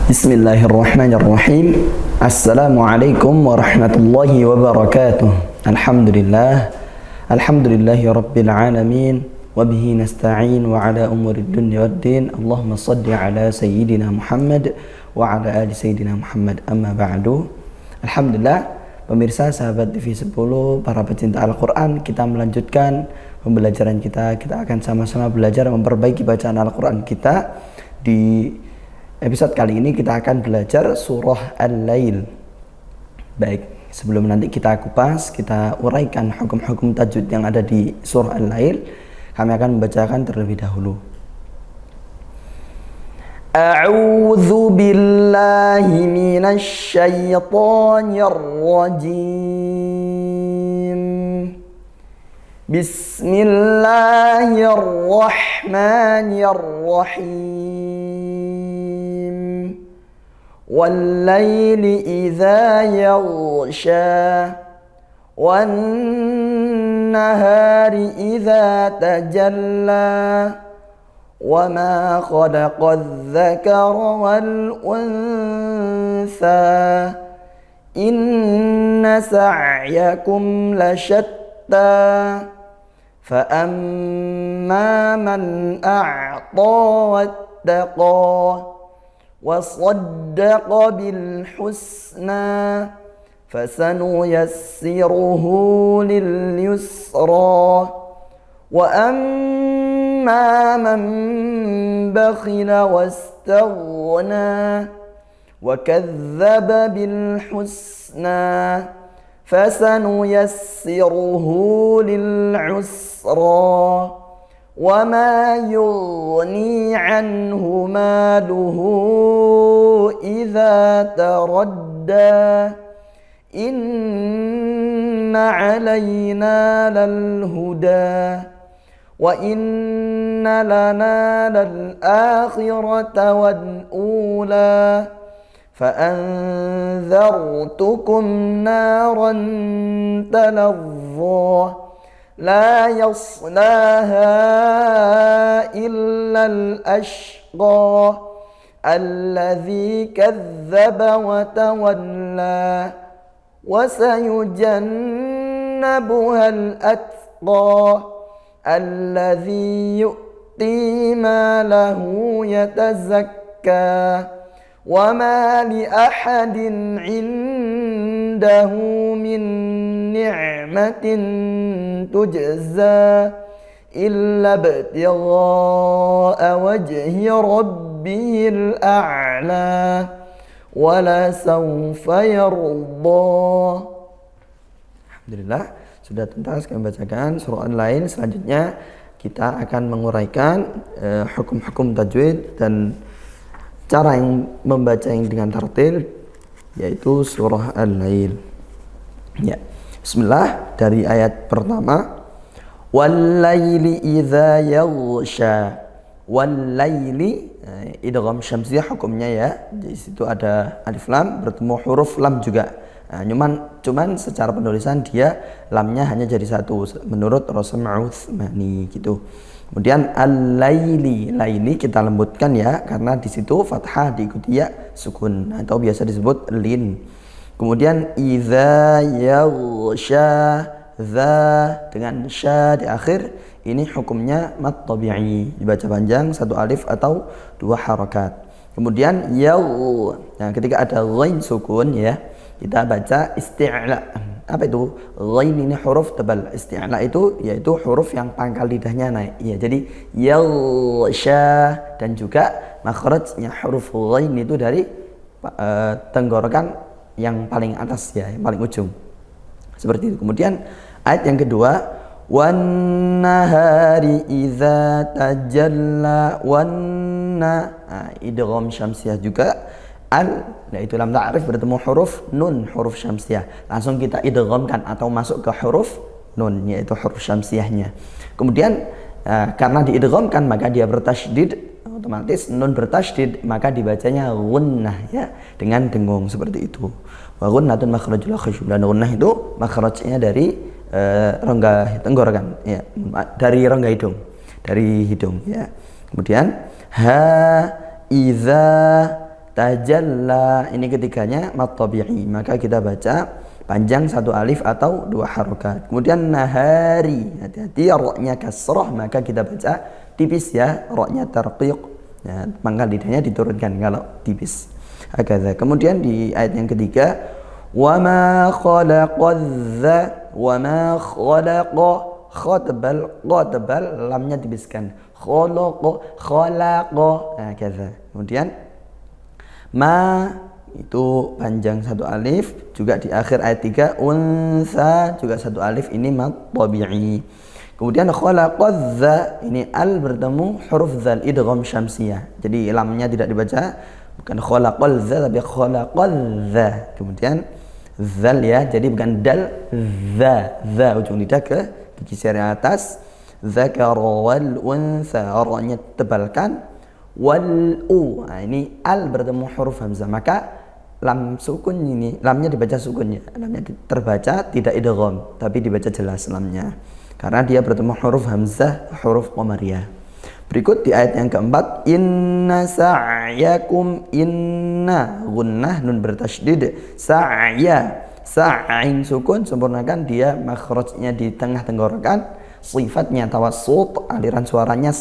Bismillahirrahmanirrahim. Assalamualaikum warahmatullahi wabarakatuh. Alhamdulillahi rabbil alamin. Wabihi nasta'in wa ala umurid dunya waddin. Allahumma salli ala sayyidina Muhammad wa ala ali sayyidina Muhammad. Amma ba'du. Alhamdulillah, pemirsa sahabat TV 10, para pecinta Al-Quran, kita melanjutkan pembelajaran kita. Kita akan sama-sama belajar memperbaiki bacaan Al-Quran kita. Di episode kali ini kita akan belajar surah Al-Lail. Baik, sebelum nanti kita kupas, kita uraikan hukum-hukum tajwid yang ada di surah Al-Lail, kami akan membacakan terlebih dahulu. A'udzu billahi minasy syaithanir rajim. Bismillahirrahmanirrahim. Wal-laili idza yaghsha wan-nahari idza tajalla wa ma khalaqadz-dzakara wal-untha inna sa'yakum lashatta fa amma man a'ta wattaqa وصدق بالحسنى فسنيسره لليسرى وأما من بخل واستغنى وكذب بالحسنى فسنيسره للعسرى وما يغني عنه ماله إذا تردى إن علينا للهدى وإن لنا للآخرة والأولى فأنذرتكم نارا تلظى لا يصلاها إلا الأشقى الذي كذب وتولى وسيجنبها الأتقى الذي يؤتي ماله يتزكى وما لأحد عنده من نعمة تجزى إلا ابتغاء وجه ربه الأعلى ولسوف يرضى. Alhamdulillah, sudah tuntas kami bacakan surah Al-Lail. Selanjutnya kita akan menguraikan hukum-hukum tajwid dan cara yang membaca yang dengan tartil, yaitu surah Al-Lail. Ya, bismillah, dari ayat pertama. Wal-laili idza yaghsha. Wal-laili, idgham syamsiyah hukumnya ya. Di situ ada alif lam bertemu huruf lam juga. Nah, cuman secara penulisan dia lamnya hanya jadi satu menurut Rasul Utsmani gitu. Kemudian al-laili, laili kita lembutkan ya, karena di situ fathah diikuti ya sukun atau biasa disebut lin. Kemudian idza yaghsha, za dengan sya di akhir, ini hukumnya mad tabi'i, dibaca panjang satu alif atau dua harakat. Kemudian nah ketika ada ghain sukun ya, kita baca isti'la. Apa itu? Ghain ini huruf tebal. Isti'la itu yaitu huruf yang pangkal lidahnya naik. Ya, jadi yaghsha, dan juga makhrajnya huruf ghain itu dari tenggorokan yang paling atas ya, yang paling ujung. Seperti itu. Kemudian ayat yang kedua, wan nahari idza tajalla idgham syamsiyah juga. Yaitu lam ta'rif bertemu huruf nun, huruf syamsiyah. Langsung kita idghamkan atau masuk ke huruf nun, yaitu huruf syamsiyahnya. Kemudian karena diidghamkan maka dia bertasydid, otomatis nun bertasydid, maka dibacanya gunnah ya, dengan dengung seperti itu. Wa gunnatun makhrajul khusyu, dan gunnah itu makhrajnya dari rongga tenggorokan ya, dari rongga hidung, dari hidung ya. Kemudian ha iza tajalla, ini ketiganya mad tabi'i, maka kita baca panjang satu alif atau dua harokat. Kemudian nahari, hati-hati ra-nya kasrah, maka kita baca tipis ya, ra-nya tarqiq ya, maka lidahnya diturunkan kalau tipis. Hakadha. Kemudian di ayat yang ketiga, wa ma khalaqadza, wa ma khalaqa, khatbal, lamnya tipiskan, khalaqa, hakadha. Kemudian ma itu panjang satu alif, juga di akhir ayat 3 unsa juga satu alif, ini mad tabi'i. Kemudian khalaqadza, ini al bertemu huruf zal idgham syamsiyah, jadi lamnya tidak dibaca, bukan khalaqadza tapi khalaqadza. Kemudian zal ya, jadi bukan dal, za ujung lidah ke gigi seri atas, zakara wal unsa, ra-nya tebalkan, wal u, nah, ini al bertemu huruf hamzah, maka lam sukun ini, lamnya dibaca sukunnya, lamnya terbaca tidak idgham tapi dibaca jelas lamnya karena dia bertemu huruf hamzah, huruf qamariyah. Berikut di ayat yang keempat, inna sa'yakum, inna gunnah nun bertasydid, sa'ya, sa'in sukun, sempurnakan dia makhrajnya di tengah tenggorokan, sifatnya tawassut, aliran suaranya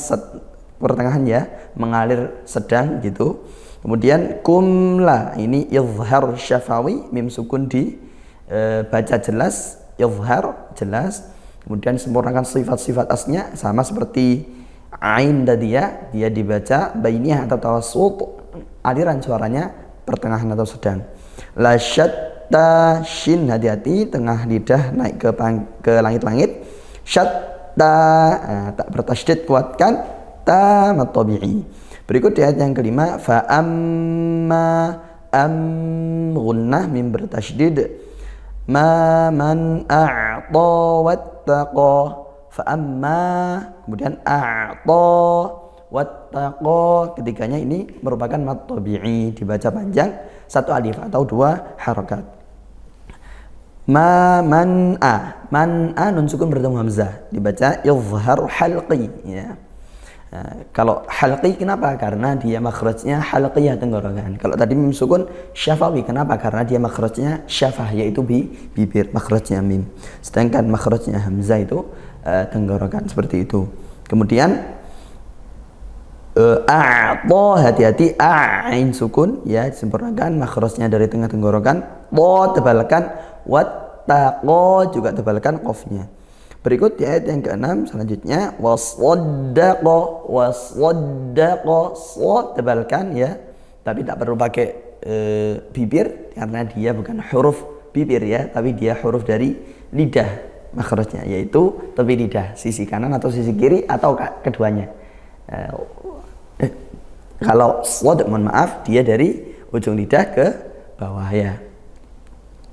pertengahan ya, mengalir sedang gitu. Kemudian kumla, ini izhar syafawi, mim sukun di baca jelas, izhar jelas. Kemudian sempurnakan sifat-sifat asnya sama seperti ain tadi ya, dia dibaca bainiyah atau tawassut, aliran suaranya pertengahan atau sedang. La syatta, shin hati-hati, tengah lidah naik ke langit-langit. Syatta, tak bertasydid kuatkan, ta mad tabi'i. Berikut di ayat yang kelima, fa amma, gunnah mim bertasydid, ma man a'ta wattaqa, fa amma, kemudian a'ta wattaqa, ketiganya ini merupakan mad tabi'i, dibaca panjang satu alif atau dua harokat. Ma man a, nun sukun bertemu hamzah, dibaca izhar halqi ya. Nah, kalau halqi kenapa? Karena dia makhrajnya halqiyah tenggorokan. Kalau tadi mim sukun syafawi, kenapa? Karena dia makhrajnya syafah, yaitu bibir, makhrajnya mim. Sedangkan makhrajnya hamzah itu tenggorokan, seperti itu. Kemudian a'ta, hati-hati, ain sukun ya, disempurnakan, makhrajnya dari tengah tenggorokan, ta tebalkan, wattaqa juga tebalkan qafnya. Berikut di ayat yang ke-6 selanjutnya, waswaddaqa, tebalkan ya, tapi tak perlu pakai bibir karena dia bukan huruf bibir ya, tapi dia huruf dari lidah makhrajnya, yaitu tepi lidah, sisi kanan atau sisi kiri atau keduanya. Kalau swad, mohon maaf, dia dari ujung lidah ke bawah ya.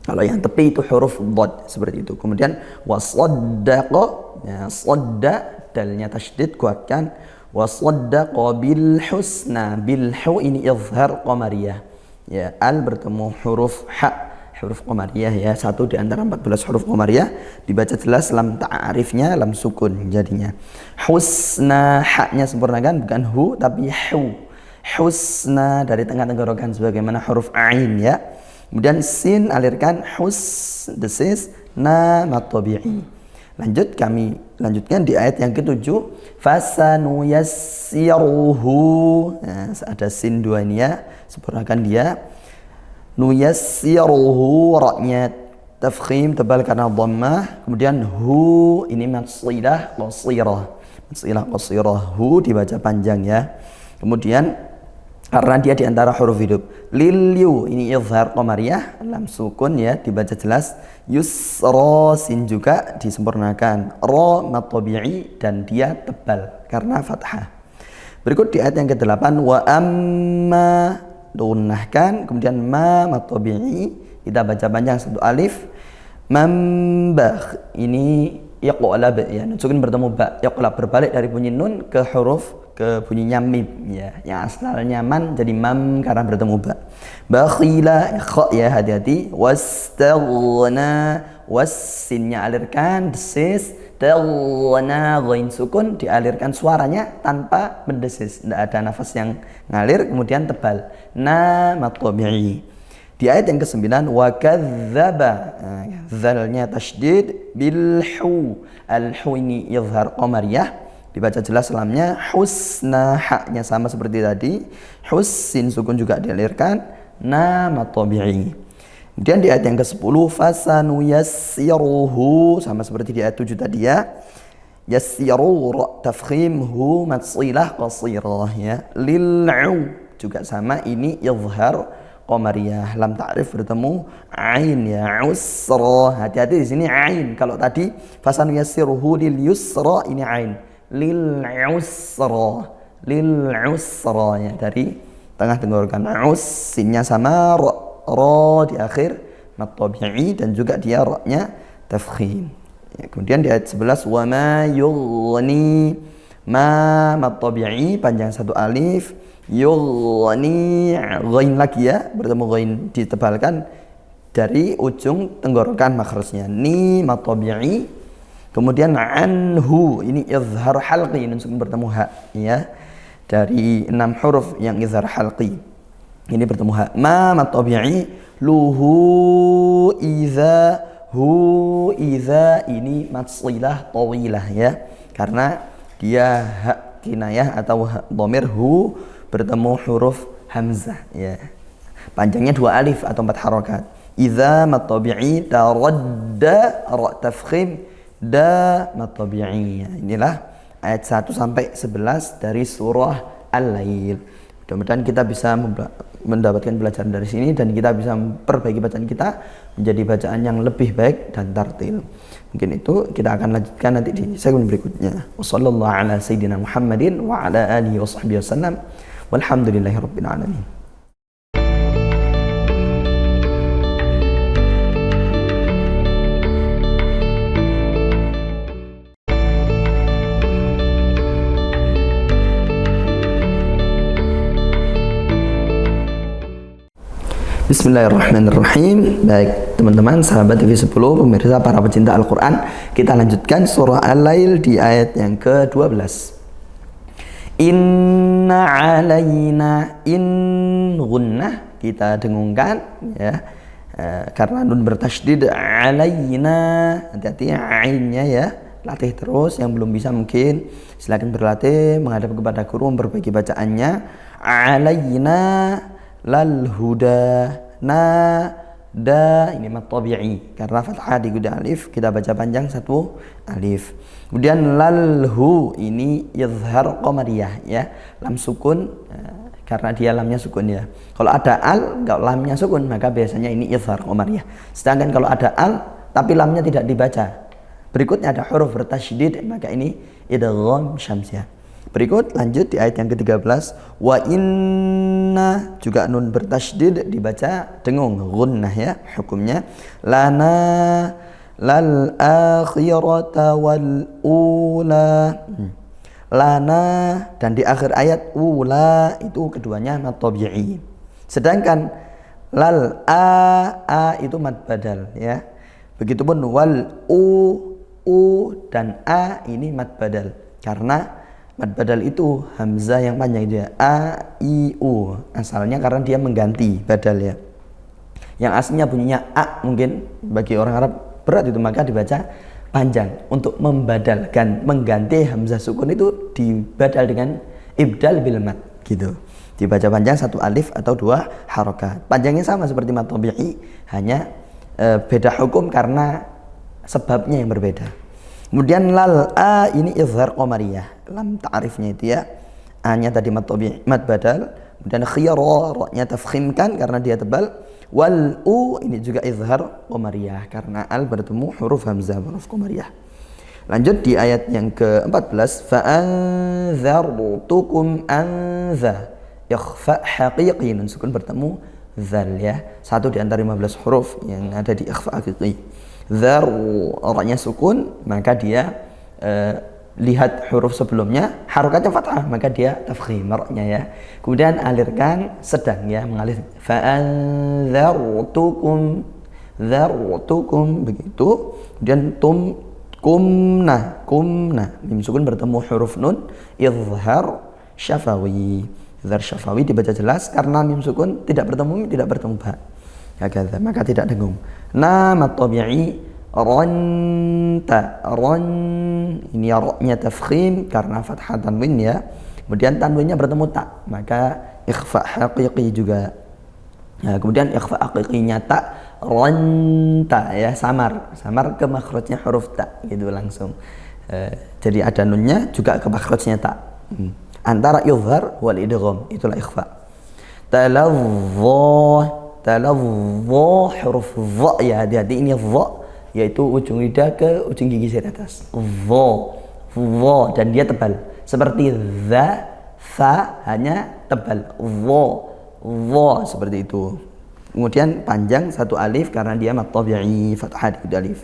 Kalau yang tepi itu huruf dhad, seperti itu. Kemudian wasaddaqa, ya, sadda, dalnya tasydid kuatkan, wasaddaqa bil husna, bil hu ini izhar qamariyah ya, al bertemu huruf ha, huruf qamariyah ya, satu di antara 14 huruf qamariyah, dibaca jelas, lam ta'arifnya lam sukun jadinya. Husna, haknya sempurnakan, bukan hu tapi hu, husna dari tengah tenggorokan sebagaimana huruf ain ya. Kemudian sin alirkan, hus desis, na mad tabi'i. Kami lanjutkan di ayat yang ke-7, fasanuyassiruhu. Nah, ada sin dua ini ya, sempurnakan dia. Nuyassiruhu, ra-nya tafkhim tebal karena dhammah. Kemudian hu ini matsilah qasirah. Matsilah qasirah, hu dibaca panjang ya. Kemudian karena dia di antara huruf hidup, lilyu ini izhar qamariyah, lam sukun ya, dibaca jelas. Yusra, sin juga disempurnakan, ra mad tabi'i dan dia tebal karena fathah. Berikut di ayat yang ke-8, wa amma, dunahkan, kemudian ma mad tabi'i, kita baca panjang satu alif. Mambakh, ini iqlab ya, nun sukun bertemu ba, iqlab berbalik dari bunyi nun ke huruf ke bunyinya mim ya. Yang asalnya man jadi mam karena bertemu ba. Bakhila kha ya, hati-hati. Wastaghna, wassinnya alirkan desis, taghna ghain sukun dialirkan suaranya tanpa mendesis, tidak ada nafas yang ngalir kemudian tebal. Na mad tabi'i. Di ayat yang ke-9 wa kadzdzaba, zalnya tasydid bil hu. Al hu ini izhar qamariyah, dibaca jelas lamnya. Husna, haknya sama seperti tadi. Hussin sukun juga dialirkan. Na mad tabi'i. Kemudian di ayat yang ke-10 fasanu yassiruhu, sama seperti di ayat 7 tadi ya. Yassiru ra tafkhim hu matsilah qasirah ya. Lil'u juga sama, ini izhar qamariyah, lam ta'rif bertemu ain ya. Usra, hati-hati di sini ain. Kalau tadi fasanu yassiruhu lil yusra, ini ain. Lil usra ya, dari tengah tenggorokan. Sinnya sama, ra di akhir mad tabi'i, dan juga dia ra-nya tafkhim ya. Kemudian di ayat 11 wa ma yughni, ma mad tabi'i panjang satu alif. Yughni ghain lagi ya, bertemu ghain ditebalkan dari ujung tenggorokan makhrajnya. Ni mad tabi'i. Kemudian anhu, ini izhar halqi, nun sukun bertemu ha ya. Dari 6 huruf yang izhar halqi ini bertemu ha. Ma mad tabi'i. Luhu iza, hu iza, ini matsilah tawilah ya, karena dia ha kinayah atau ha dhamir hu bertemu huruf hamzah ya. Panjangnya 2 alif atau 4 harokat. Iza mad tabi'i, taradda ra tafkhim, da mad tabi'i ya. Inilah ayat 1 sampai 11 dari surah Al-Lail. Mudah-mudahan kita bisa mendapatkan pelajaran dari sini dan kita bisa memperbaiki bacaan kita menjadi bacaan yang lebih baik dan tartil. Mungkin itu kita akan lanjutkan nanti di segmen berikutnya. Wassallallahu ala sayyidina Muhammadin wa ala alihi wa sahbihi wasallam. Walhamdulillahi rabbil alamin. Bismillahirrahmanirrahim. Baik teman-teman, sahabat TV10, pemirsa, para pecinta Al-Quran, kita lanjutkan surah Al-Lail di ayat yang ke-12. Inna alayna, in gunnah kita dengungkan ya, karena nun bertasydid. Alayna, hati-hati ainnya ya, latih terus. Yang belum bisa mungkin silakan berlatih menghadap kepada guru memperbaiki bacaannya. Alayna lal huda, na da ini mad tabi'i karena fathah di guda alif, kita baca panjang satu alif. Kemudian lalhu ini izhar qamariyah ya, lam sukun karena dia lamnya sukun ya. Kalau ada al, kalau lamnya sukun maka biasanya ini izhar qamariyah. Sedangkan kalau ada al tapi lamnya tidak dibaca, berikutnya ada huruf bertasydid, maka ini idgham syamsiyah. Berikut lanjut di ayat yang ke-13. Wa inna juga nun bertasydid dibaca dengung gunnah ya hukumnya. Lana lal akhirata wal ula. Lana, dan di akhir ayat ula itu keduanya mad tabi'i. Sedangkan lal a itu mad badal ya. Begitupun wal u dan a ini mad badal, karena mad badal itu hamzah yang panjang dia a i u, asalnya karena dia mengganti badal ya. Yang aslinya bunyinya a, mungkin bagi orang Arab berat itu, maka dibaca panjang untuk membadalkan, mengganti hamzah sukun itu dibadal dengan ibdal bil mad gitu. Dibaca panjang satu alif atau 2 harokat. Panjangnya sama seperti mad tabi'i, hanya beda hukum karena sebabnya yang berbeda. Kemudian lal a ini izhar qamariyah, lam ta'rifnya itu ya. A-nya tadi mad tabi'i, mad badal. Kemudian khiyara, ra-nya tafkhimkan karena dia tebal. Wal u ini juga izhar qamariyah karena al bertemu huruf hamzah, huruf qamariyah. Lanjut di ayat yang ke-14. Fa anzartukum anza, ikhfa haqiqi, nun sukun bertemu zal ya. Satu di antara 15 huruf yang ada di ikhfa haqiqi. Dzar, ra-nya sukun, maka dia lihat huruf sebelumnya harokatnya fathah, maka dia tafkhim roknya ya. Kemudian alirkan sedang ya, mengalir. Fa'anzartukum, zartukum begitu. Kemudian kumna, mim sukun bertemu huruf nun, izhar syafawi. Izhar syafawi dibaca jelas karena mim sukun tidak bertemu ba. Hakadha, maka tidak dengung. Nama tabi'i ronta, ini roknya tafkhim karena fathah tanwin ya. Kemudian tanwinnya bertemu tak, maka ikhfa haqiqi juga. Nah, kemudian ikhfa haqiqinya tak, ronta ya, samar ke makhrajnya huruf tak gitu langsung. Jadi ada nunnya juga ke makhrajnya tak. Antara izhar wal idgham, itulah ikhfa. Talawwa huruf dha ya, hati-hati ini dha, yaitu ujung lidah ke ujung gigi seri atas. Dha, dan dia tebal. Seperti za, fa hanya tebal. Dha seperti itu. Kemudian panjang satu alif karena dia mad tabi'i fathah di alif.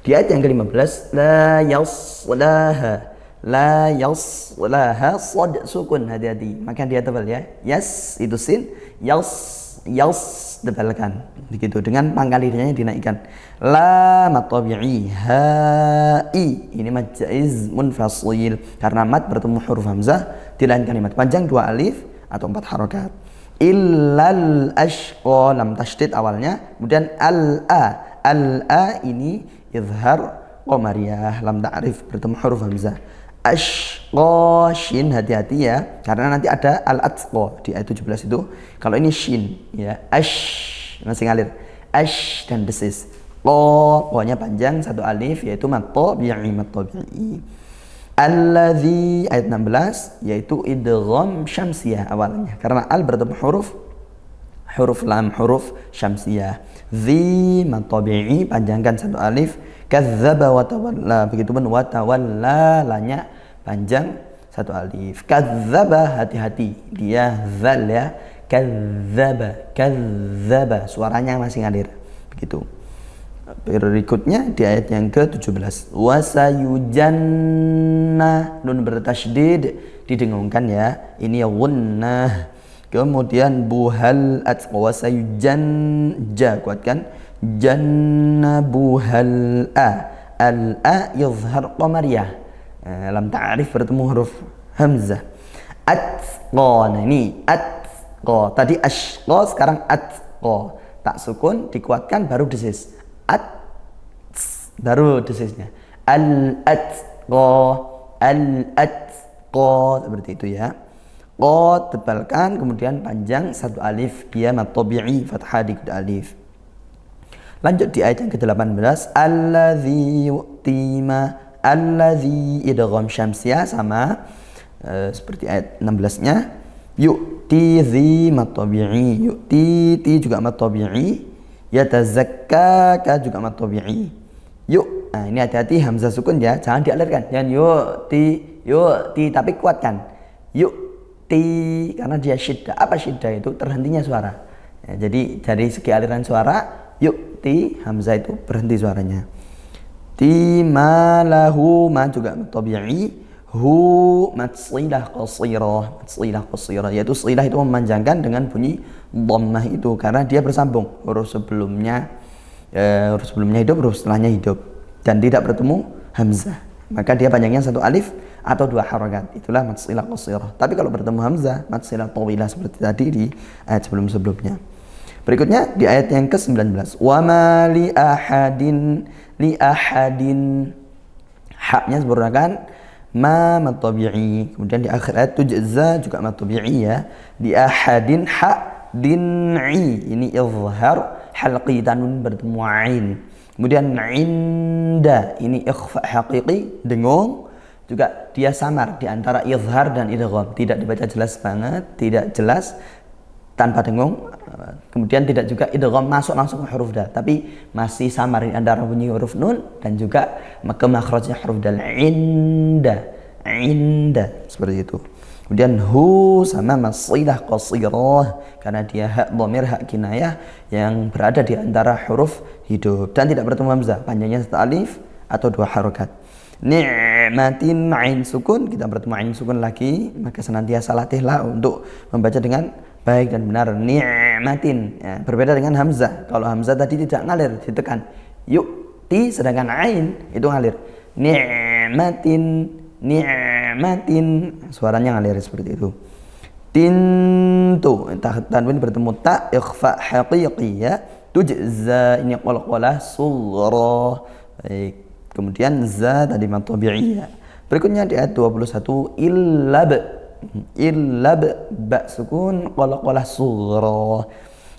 Di ayat yang ke-15, la yaslaha sad sukun, hati-hati. Maka dia tebal ya. Yas itu sin, yas tebalkan begitu, dengan pangkal lidahnya dinaikkan. La mad tabi'i, ha'i ini mad jaiz munfasil karena mad bertemu huruf hamzah di lain kalimat, panjang 2 alif atau 4 harokat. Illal ashqa, lam tasydid awalnya, kemudian al-a ini izhar qamariyah, lam ta'rif bertemu huruf hamzah. Ashqa shin, hati-hati ya karena nanti ada al-atqa di ayat 17 itu. Kalau ini shin ya, masih ngalir, dan desis. Qa-nya panjang satu alif yaitu mad tabi'i. Alladzi ayat 16 yaitu idgham syamsiyah awalnya karena al bertemu huruf lam, huruf syamsiyah. Zi mad tabi'i, panjangkan satu alif. Kadzdzaba wa tawalla, begitu pun wa tawalla, lanya panjang satu alif. Kadzdzaba, hati-hati dia zal ya, kadzdzaba suaranya masih ngalir begitu. Berikutnya di ayat yang ke-17, wasayujanna, nun bertasydid didengungkan ya, ini gunnah. Kemudian buhal atqa, wasayujan, ja kuatkan, jannabuhal al-a yuzhar qamariyah, lam ta'rif bertemu huruf hamzah. Atqa, nah ini atqa, tadi ashqa sekarang atqa, tak sukun dikuatkan baru desis, baru desisnya, al-atqa seperti itu ya. Qa tebalkan, kemudian panjang satu alif, dia mad tabi'i fathah di alif. Lanjut di ayat yang ke-18, alladzi idgham syamsiyah sama seperti ayat 16-nya. Yu'ti zi mad tabi'i, yu'ti ti juga mad tabi'i, yatazakka ka juga mad tabi'i. Nah ini hati-hati hamzah sukun ya, jangan dialirkan. Jangan yu'ti tapi kuatkan. Yu'ti karena dia syiddah. Apa syiddah itu? Terhentinya suara. Ya, jadi dari segi aliran suara, yu'ti hamzah itu berhenti suaranya. Ti ma lahu, ma juga tabi'i, hu matsilah qasirah, yaitu silah itu memanjangkan dengan bunyi dhammah itu karena dia bersambung, huruf sebelumnya hidup, huruf setelahnya hidup dan tidak bertemu hamzah, maka dia panjangnya satu alif atau 2 harakat, itulah matsilah qasirah. Tapi kalau bertemu hamzah, matsilah tawilah seperti tadi di ayat sebelumnya. Berikutnya di ayat yang ke-19, wa ma li ahadin, haknya sempurnakan ma mad tabi'i. Kemudian di akhir ayat tujza juga mad tabi'i ya. Di ahadin ha din'i, ini izhar halqi, tanwin bertemu ain. Kemudian inda, ini ikhfa haqiqi, dengung, juga dia samar di antara izhar dan idgham, tidak dibaca jelas banget, tidak jelas tanpa dengung. Kemudian tidak juga idgham masuk langsung ke huruf dal, tapi masih samar di antara bunyi huruf nun dan juga ke makhrajnya huruf dal. Inda seperti itu. Kemudian hu sama masilah qasirah karena dia hak dhamir, hak kinayah yang berada di antara huruf hidup dan tidak bertemu hamzah, panjangnya satu alif atau 2 harakat. Ni'matin, ain sukun, kita bertemu ain sukun lagi, maka senantiasa latihlah untuk membaca dengan baik dan benar. Ni'matin, ya, berbeda dengan hamzah. Kalau hamzah tadi tidak ngalir, ditekan. Yu'ti, sedangkan ain itu ngalir. Ni'matin, ni'matin, suaranya ngalir seperti itu. Tintu, tanwin bertemu ta, ikhfa haqiqi, ya. Tujza, ini qalqalah sughra. Baik. Kemudian za tadi mad tabi'iyah. Berikutnya di ayat 21 illab ba sukun qalqalah sughra.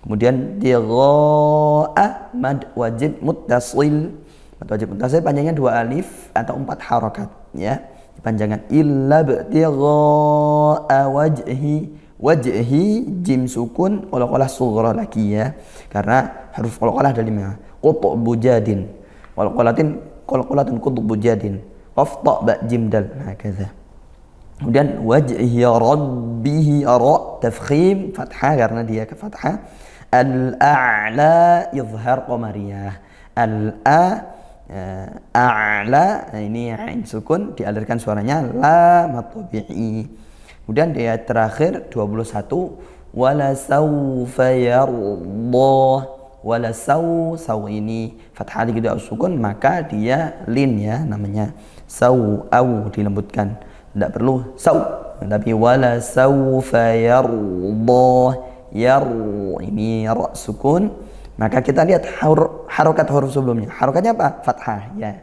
Kemudian di gha mad wajib muttasil. Mad wajib muttasil panjangnya 2 alif atau 4 harakat, ya. Panjangan illab di gha wajhi jim sukun qalqalah sughra lagi, ya. Karena huruf qalqalah ada 5. Qutbu jadin. Qalqalatun qutbu jadin. Qaf ta ba jim dal. Hakaza. Kemudian wajhi rabbihi ra tafkhim fathah karena dia ke fathah. Al-a'la izhar qamariyah. A'la, nah ini ain sukun dialirkan suaranya la mad tabi'i. Kemudian di ayat terakhir 21 wala sawfa yarda. Wala saw ini fathah gitu sukun, maka dia lin, ya, namanya saw au dilembutkan, tidak perlu saw, tapi wala sawfa yarda. Ini ra sukun, maka kita lihat harokat huruf sebelumnya, harokatnya apa? Fathah, ya.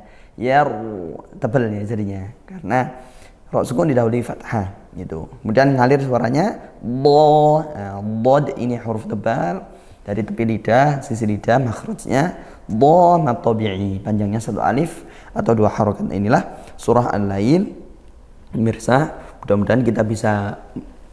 Tebal ya jadinya karena ra sukun didahului fathah gitu. Kemudian ngalir suaranya bod, ini huruf tebal dari tepi lidah, sisi lidah, makhrajnya dhamma tabi'i, panjangnya 1 alif atau 2 harokat. Inilah surah Al-Lail. Pemirsa, mudah-mudahan kita bisa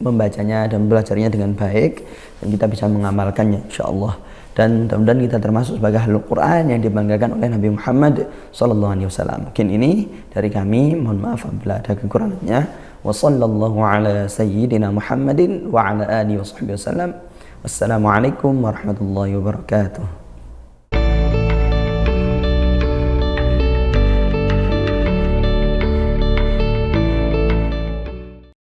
membacanya dan belajarnya dengan baik dan kita bisa mengamalkannya insyaallah. Dan mudah-mudahan kita termasuk sebagai ahlul Quran yang dibanggakan oleh Nabi Muhammad SAW. Mungkin ini dari kami, mohon maaf apabila ada kekurangannya. Wa sallallahu ala sayyidina Muhammadin wa ala alihi wa sahbihi wasallam. Wassalamualaikum warahmatullahi wabarakatuh.